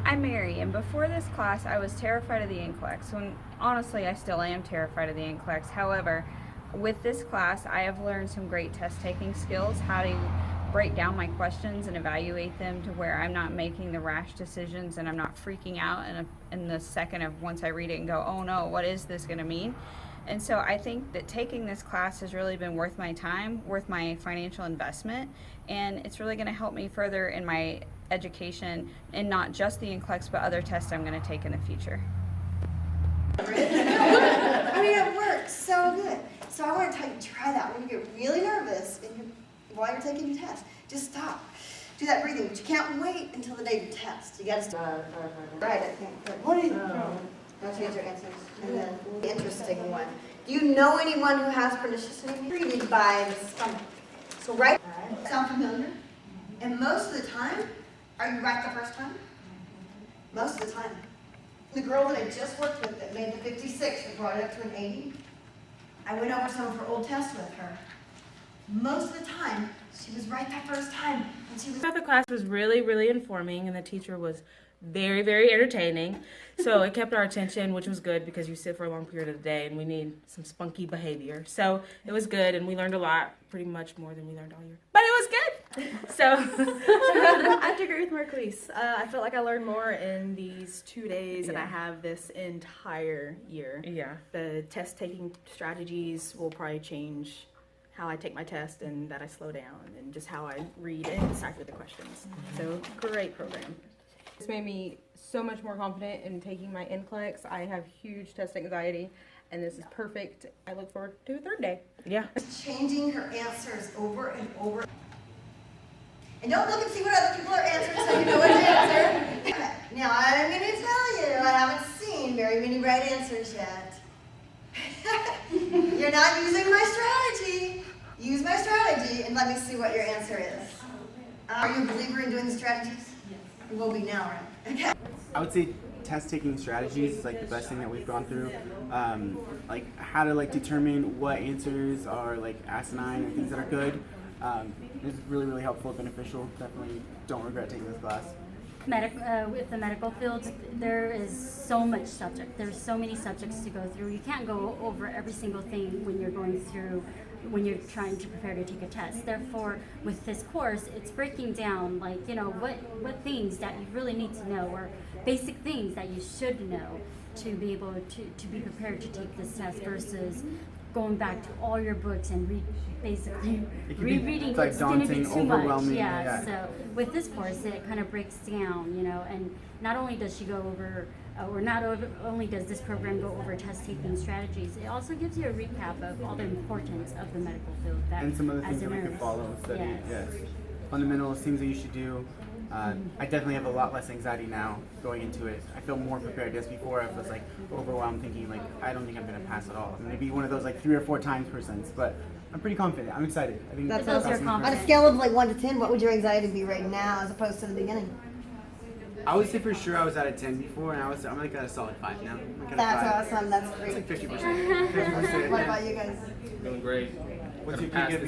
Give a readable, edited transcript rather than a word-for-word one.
I'm Mary, and before this class, I was terrified of the NCLEX. When honestly, I still am terrified of the NCLEX. However, with this class, I have learned some great test-taking skills, how to break down my questions and evaluate them to where I'm not making the rash decisions and I'm not freaking out in the second of once I read it and go, oh no, what is this going to mean? And so I think that taking this class has really been worth my time, worth my financial investment, and it's really going to help me further in my education and not just the NCLEX but other tests I'm going to take in the future. I mean, it works so good. So I want to try that. When you get really nervous while you're taking your test, just stop. Do that breathing, but you can't wait until the day of the test. You got to start. Right, I think. What do you Don't change your answers. And then the interesting one. Do you know anyone who has pernicious anemia? Treated by the stomach. So right. Sound familiar? And most of the time, are you right the first time? Most of the time. The girl that I just worked with that made the 56 and brought it up to an 80, I went over some of her old tests with her. Most of the time, she was right that first time. And she was. The class was really informing, and the teacher was very entertaining. So it kept our attention, which was good because you sit for a long period of the day and we need some spunky behavior. So it was good, and we learned a lot, pretty much more than we learned all year. But it was good. So I have to agree with Marquise. I feel like I learned more in these 2 days than I have this entire year. Yeah. The test taking strategies will probably change how I take my test and that I slow down and just how I read and decipher the questions. So great program. It's made me so much more confident in taking my NCLEX. I have huge test anxiety, and this is perfect. I look forward to a third day. Yeah. Changing her answers over and over. And don't look and see what other people are answering so you know what to answer. Now I'm going to tell you, I haven't seen very many right answers yet. You're not using my strategy. Use my strategy and let me see what your answer is. Are you a believer in doing the strategies? You will be now, right? Okay. I would say test-taking strategies is like the best thing that we've gone through. Like how to determine what answers are like asinine and things that are good. It's really helpful, beneficial. Definitely don't regret taking this class. With the medical field, there is so much subject. There's so many subjects to go through. You can't go over every single thing when you're trying to prepare to take a test. Therefore, with this course, it's breaking down what things that you really need to know, or basic things that you should know to be able to be prepared to take this test versus going back to all your books and rereading books is going to be too much. Yeah. So with this course, it kind of breaks down, and not only does she go over, only does this program go over test-taking strategies, it also gives you a recap of all the importance of the medical field. And some other things that we could follow, study. Yes. Fundamentals, things that you should do. I definitely have a lot less anxiety now going into it. I feel more prepared. As before, I was overwhelmed, thinking I don't think I'm going to pass at all. I'm going to be one of those 3 or 4 times per sense, but I'm pretty confident. I'm excited. I think That's awesome. On a scale of 1 to 10, what would your anxiety be right now as opposed to the beginning? I would say for sure I was at a 10 before, and I'm at a solid 5 now. That's awesome. That's great. It's 50%. 50%. What about you guys? Doing great. What's your